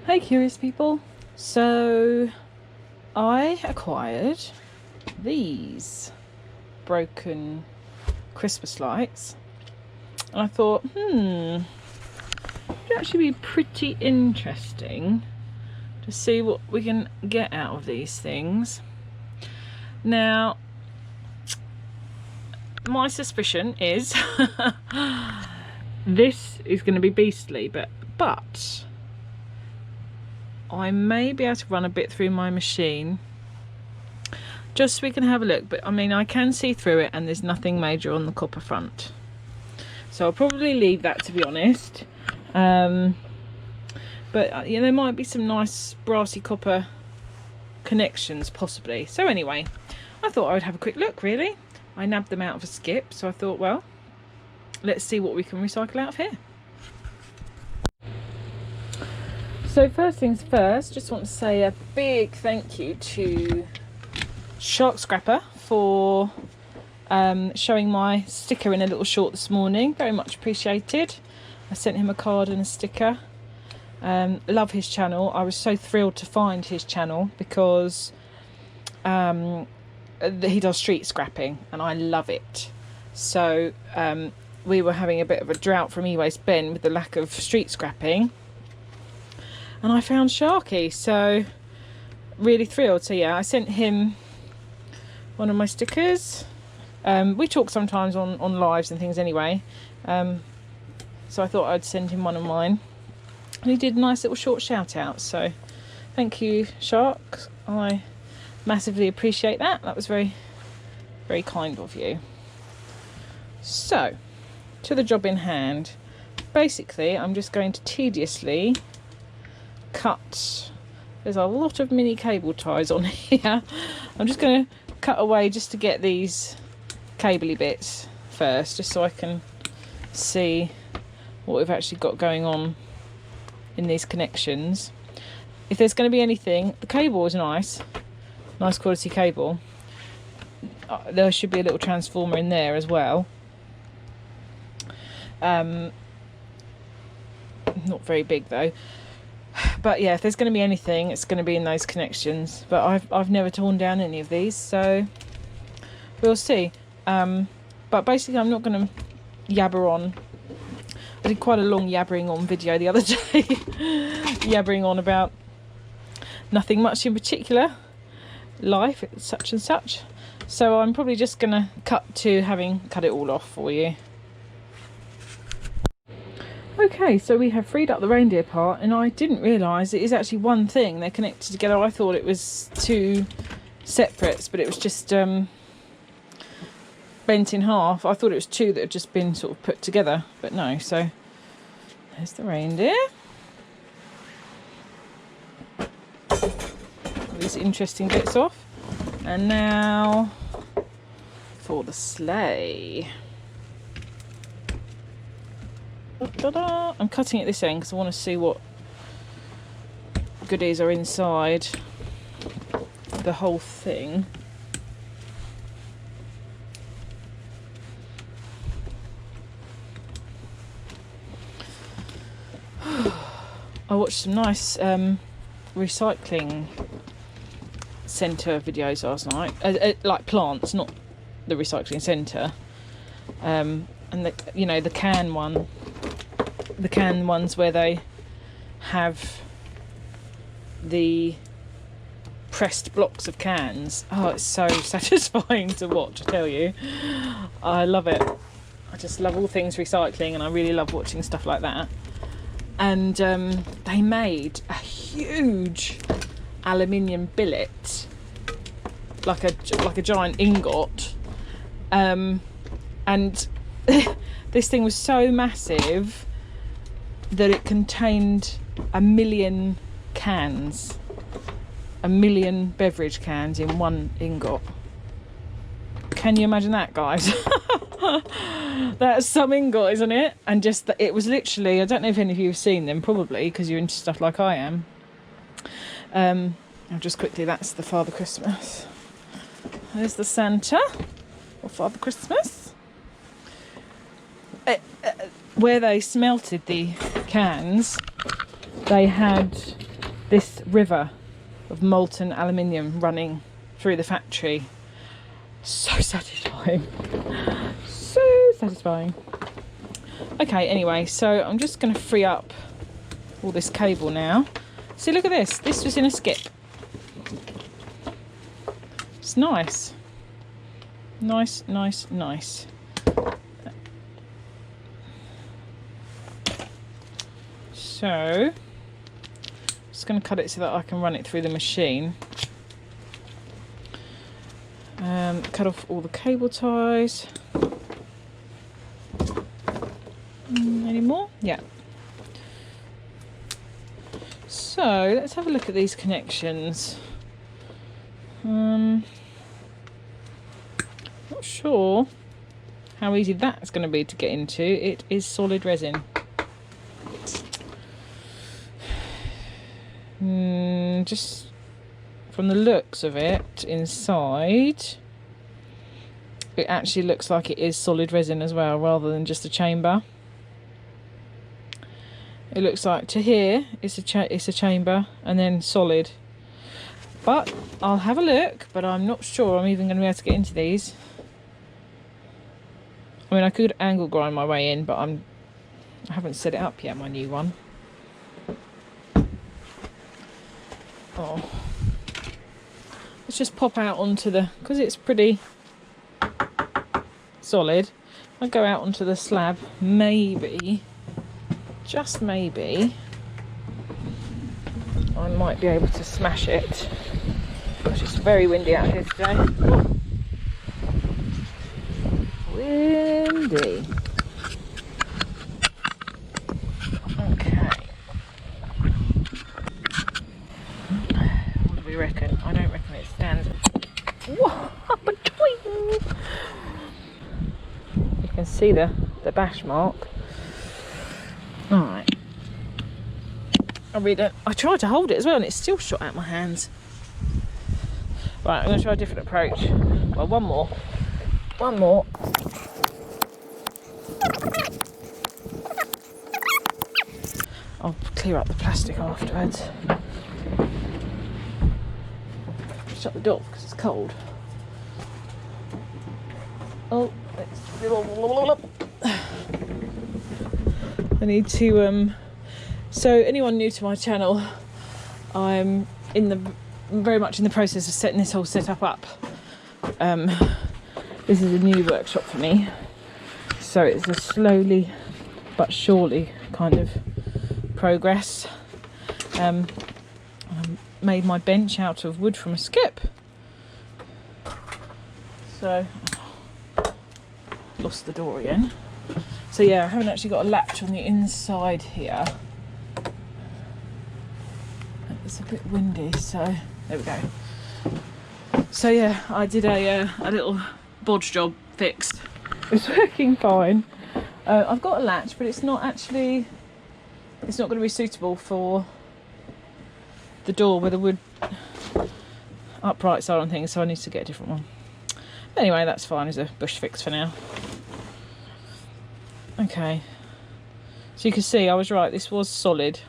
Hey curious people, so I acquired these broken Christmas lights and I thought it'd actually be pretty interesting to see what we can get out of these things. Now my suspicion is this is going to be beastly, but I may be able to run a bit through my machine just so we can have a look. But I mean, I can see through it and there's nothing major on the copper front, so I'll probably leave that, to be honest. But yeah, there might be some nice brassy copper connections possibly. So anyway, I thought I would have a quick look. Really, I nabbed them out of a skip, so I thought, well, let's see what we can recycle out of here. So first things first, just want to say a big thank you to Shark Scrapper for showing my sticker in a little short this morning. Very much appreciated. I sent him a card and a sticker. Love his channel. I was so thrilled to find his channel because he does street scrapping and I love it. So we were having a bit of a drought from E-Waste Ben with the lack of street scrapping, and I found Sharky, so really thrilled. So yeah, I sent him one of my stickers. We talk sometimes on lives and things anyway, so I thought I'd send him one of mine, and he did a nice little short shout out, so thank you, Shark. I massively appreciate that. That was very, very kind of you. So to the job in hand. Basically I'm just going to tediously cut. There's a lot of mini cable ties on here. I'm just going to cut away just to get these cabley bits first, just so I can see what we've actually got going on in these connections. If there's going to be anything, the cable is nice quality cable. There should be a little transformer in there as well. Not very big though. But yeah, if there's going to be anything, it's going to be in those connections. But I've never torn down any of these, so we'll see. But basically I'm not going to yabber on. I did quite a long yabbering on video the other day. Yabbering on about nothing much in particular. Life, it's such and such. So I'm probably just going to cut to having cut it all off for you. Okay, so we have freed up the reindeer part, and I didn't realise it is actually one thing. They're connected together. I thought it was two separates, but it was just bent in half. I thought it was two that had just been sort of put together, but no. So there's the reindeer. All these interesting bits off. And now for the sleigh. Ta-da! I'm cutting at this end because I want to see what goodies are inside the whole thing. I watched some nice recycling centre videos last night, like plants, not the recycling centre, and the, you know, the can ones where they have the pressed blocks of cans. Oh, it's so satisfying to watch, I tell you. I love it. I just love all things recycling, and I really love watching stuff like that. And they made a huge aluminium billet, like a giant ingot, and this thing was so massive that it contained 1 million cans, 1 million beverage cans in one ingot. Can you imagine that, guys? That's some ingot, isn't it? And just it was literally, I don't know if any of you have seen them, probably because you're into stuff like I am. I'll just quickly, that's the Father Christmas. There's the Santa, or Father Christmas. Where they smelted the cans, they had this river of molten aluminium running through the factory. So satisfying. So satisfying. Okay, anyway, so I'm just going to free up all this cable now. See, look at this. This was in a skip. It's nice. Nice, nice, nice. So, I'm just going to cut it so that I can run it through the machine. Cut off all the cable ties. Any more? Yeah. So, let's have a look at these connections. Not sure how easy that's going to be to get into. It is solid resin. Just from the looks of it inside, it actually looks like it is solid resin as well, rather than just a chamber. It looks like to here it's a chamber and then solid. But I'll have a look, but I'm not sure I'm even going to be able to get into these. I mean, I could angle grind my way in, but I haven't set it up yet, my new one. Oh, let's just pop out onto the, because it's pretty solid, I'll go out onto the slab. Maybe, just maybe, I might be able to smash it, because it's very windy out here today. Windy. Reckon. I don't reckon it stands. Whoa, between. You can see the bash mark. Alright. I tried to hold it as well and it's still shot out my hands. Right, I'm going to try a different approach. Well, one more. One more. I'll clear up the plastic afterwards. Shut the door because it's cold. Oh, I need to so anyone new to my channel, I'm very much in the process of setting this whole setup up. This is a new workshop for me, so it's a slowly but surely kind of progress. Made my bench out of wood from a skip, so lost the door again. So yeah, I haven't actually got a latch on the inside here. It's a bit windy, so there we go. So yeah, I did a little bodge job fix. It's working fine. I've got a latch, but it's not going to be suitable for the door where the wood uprights are and things, so I need to get a different one. Anyway, that's fine as a bush fix for now. Okay, so you can see I was right, this was solid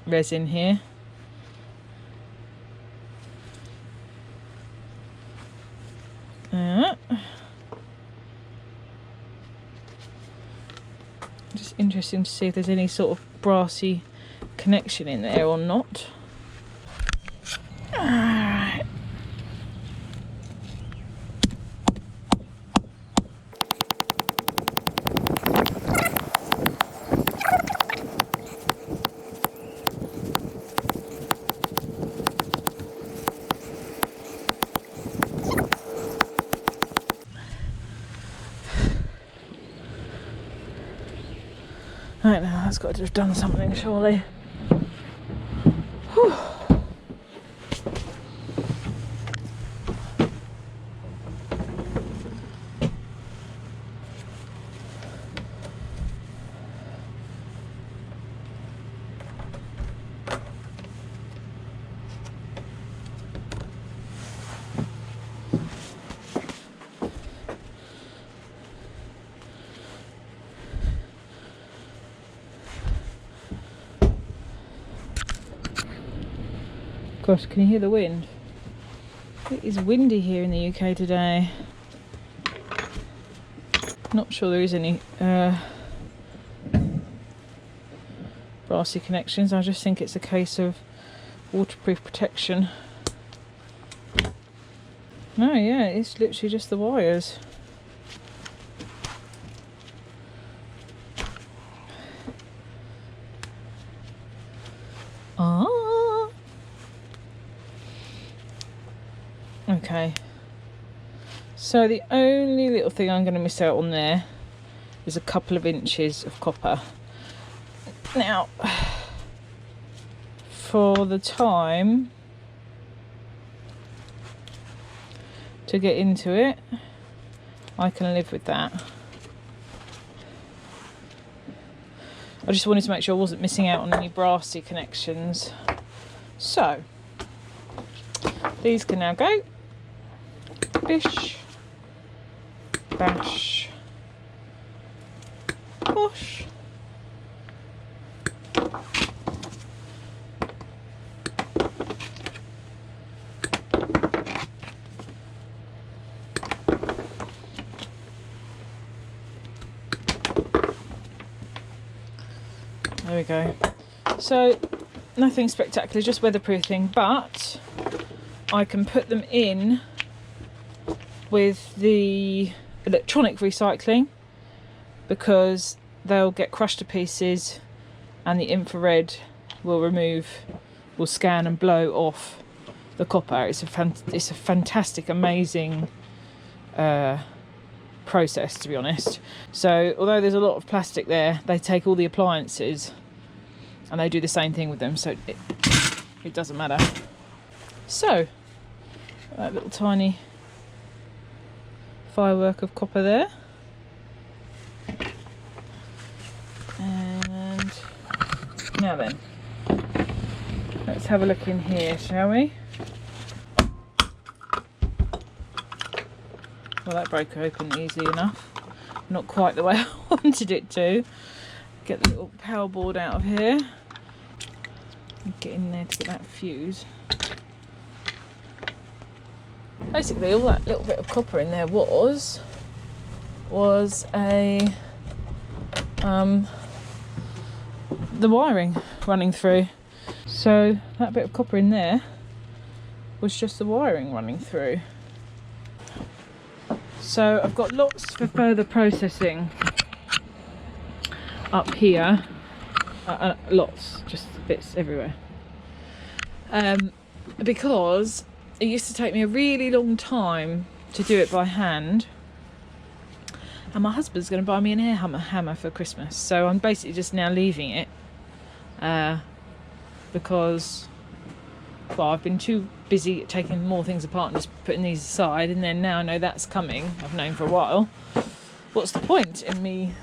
resin here. Just interesting to see if there's any sort of brassy connection in there or not. Alright. Right, now that's got to have done something, surely. Whew. Gosh, can you hear the wind? It is windy here in the UK today. Not sure there is any brassy connections. I just think it's a case of waterproof protection. No, yeah, it's literally just the wires. Ah. Okay. So the only little thing I'm going to miss out on there is a couple of inches of copper. Now, for the time to get into it, I can live with that. I just wanted to make sure I wasn't missing out on any brassy connections. So, these can now go. Bish, bash, bosh. There we go. So nothing spectacular, just weatherproofing, but I can put them in with the electronic recycling because they'll get crushed to pieces and the infrared will scan and blow off the copper. It's a fantastic, amazing process, to be honest. So although there's a lot of plastic there, they take all the appliances and they do the same thing with them, so it doesn't matter. So that little tiny firework of copper there, and now then, let's have a look in here, shall we? Well, that broke open easily enough. Not quite the way I wanted it to. Get the little power board out of here. Get in there to get that fuse. Basically, all that little bit of copper in there was a the wiring running through. So that bit of copper in there was just the wiring running through. So I've got lots for further processing up here, lots, just bits everywhere, because it used to take me a really long time to do it by hand, and my husband's going to buy me an air hammer for Christmas, so I'm basically just now leaving it because, well, I've been too busy taking more things apart and just putting these aside, and then now I know that's coming, I've known for a while. What's the point in me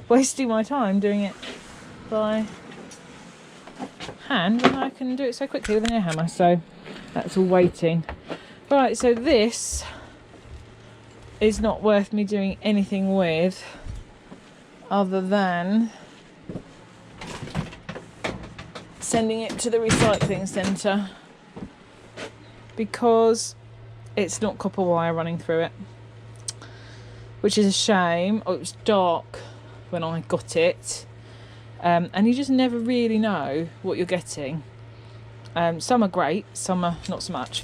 wasting my time doing it by hand when I can do it so quickly with an air hammer? So that's all waiting. Right, so this is not worth me doing anything with other than sending it to the recycling centre, because it's not copper wire running through it, which is a shame. Oh, it was dark when I got it, and you just never really know what you're getting. Some are great, some are not so much.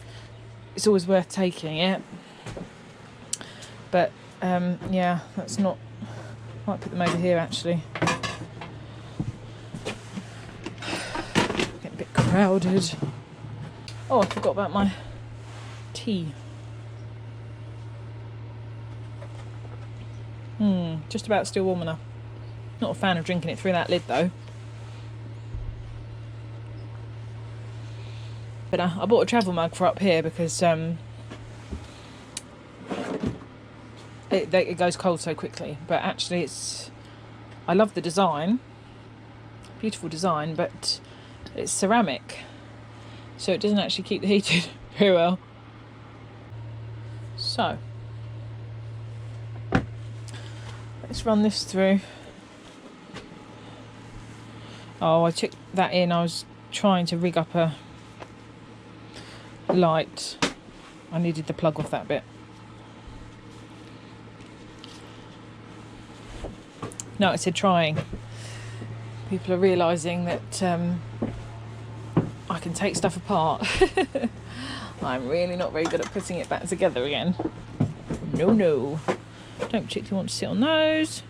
It's always worth taking it, but yeah, that's not. I might put them over here actually. Getting a bit crowded. Oh, I forgot about my tea. Just about still warm enough. Not a fan of drinking it through that lid though. But I bought a travel mug for up here because it goes cold so quickly. But actually I love the design. Beautiful design, but it's ceramic, so it doesn't actually keep the heated very well. So let's run this through. Oh, I took that in. I was trying to rig up a light. I needed the plug off that bit. No, I said trying. People are realising that I can take stuff apart. I'm really not very good at putting it back together again. No. Don't particularly want to sit on those.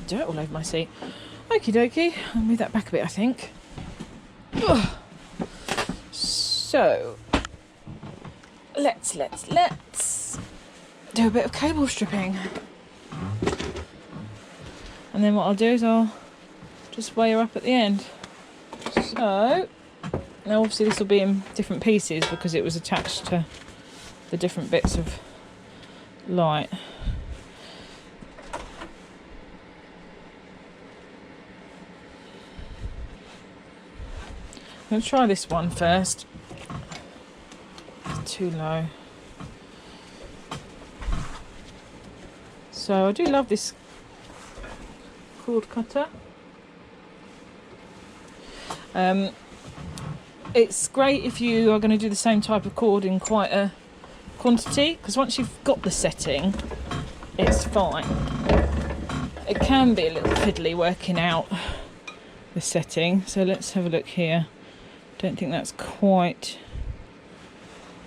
Dirt all over my seat. Okie dokie. I'll move that back a bit, I think. Ugh. So, let's do a bit of cable stripping. And then what I'll do is I'll just weigh her up at the end. So, now obviously this will be in different pieces because it was attached to the different bits of light. I'm going to try this one first. It's too low. So I do love this cord cutter. It's great if you are going to do the same type of cord in quite a quantity, because once you've got the setting, it's fine. It can be a little fiddly working out the setting, so let's have a look here. Don't think that's quite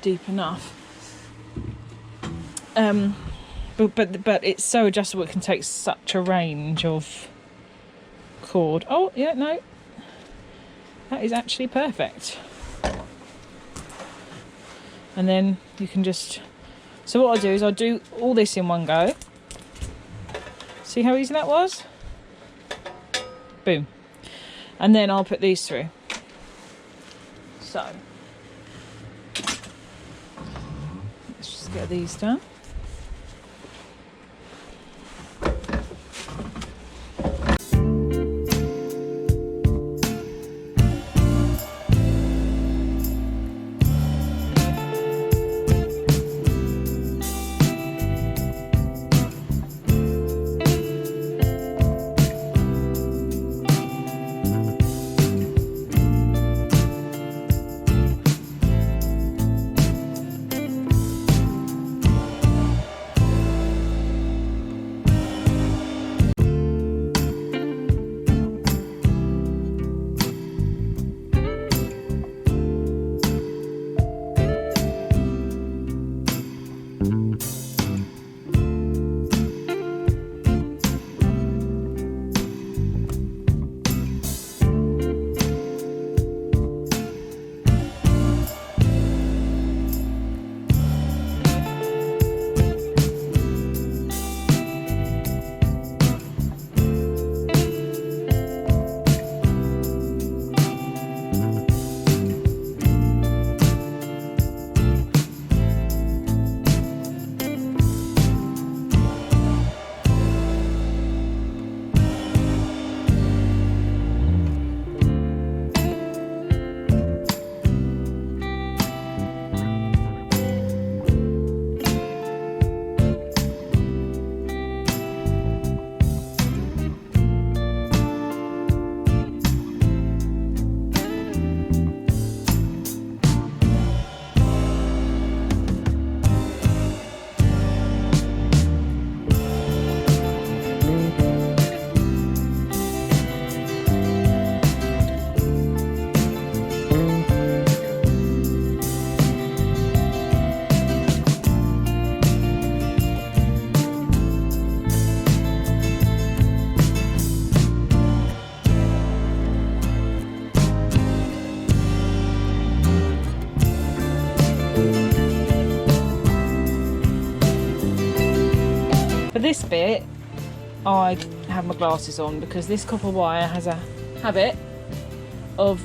deep enough. But it's so adjustable, it can take such a range of cord. Oh, yeah, no. That is actually perfect. And then you can just... So what I'll do is I'll do all this in one go. See how easy that was? Boom. And then I'll put these through. So, let's just get these done. For this bit, I have my glasses on because this copper wire has a habit of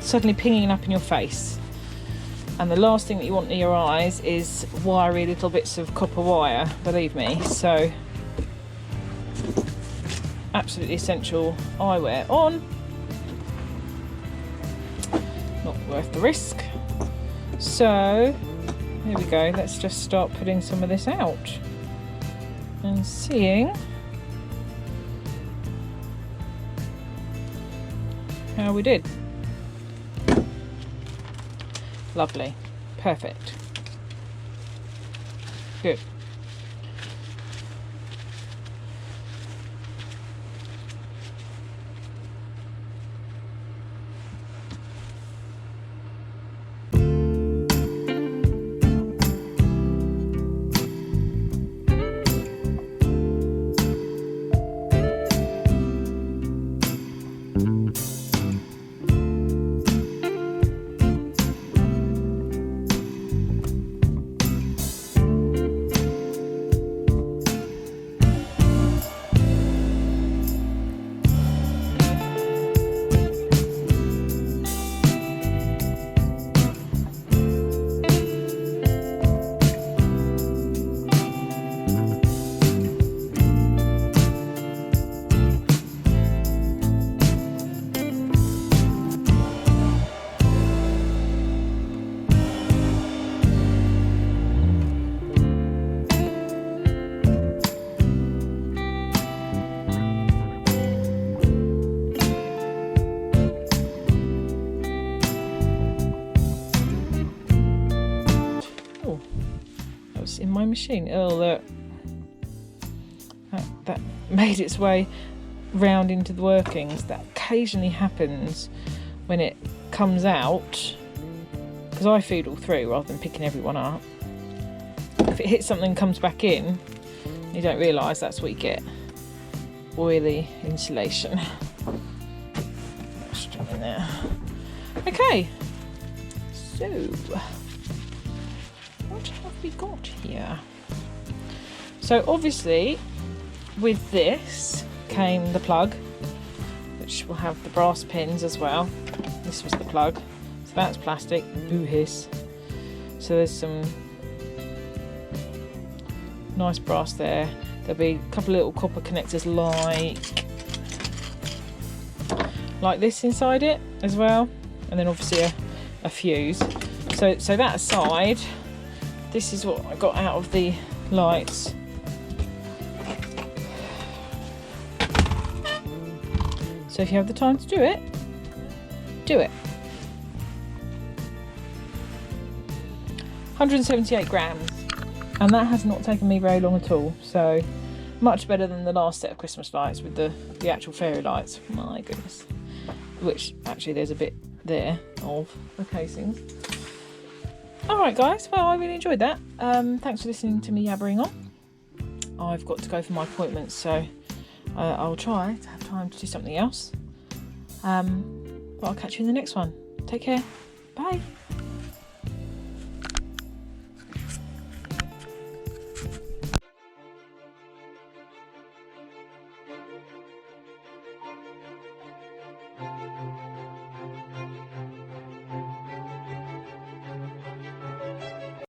suddenly pinging up in your face. And the last thing that you want in your eyes is wiry little bits of copper wire, believe me. So, absolutely essential eyewear on. Not worth the risk. So, here we go. Let's just start putting some of this out. And seeing how we did. Lovely. Perfect. Good. In my machine. Oh, look, that made its way round into the workings. That occasionally happens when it comes out, because I feed all through rather than picking everyone up. If it hits something and comes back in, you don't realise that's what you get. Oily insulation. Straight in there. Okay, so what have we got here? So obviously with this came the plug, which will have the brass pins as well. This was the plug, so that's plastic. Boo hiss. So there's some nice brass there. There'll be a couple of little copper connectors like this inside it as well, and then obviously a fuse. So that aside, this is what I got out of the lights. So if you have the time to do it, do it. 178 grams, and that has not taken me very long at all. So much better than the last set of Christmas lights with the actual fairy lights. My goodness. Which actually there's a bit there of the casings. Alright guys, well I really enjoyed that. Thanks for listening to me yabbering on. I've got to go for my appointments, so I'll try to have time to do something else. But I'll catch you in the next one. Take care. Bye.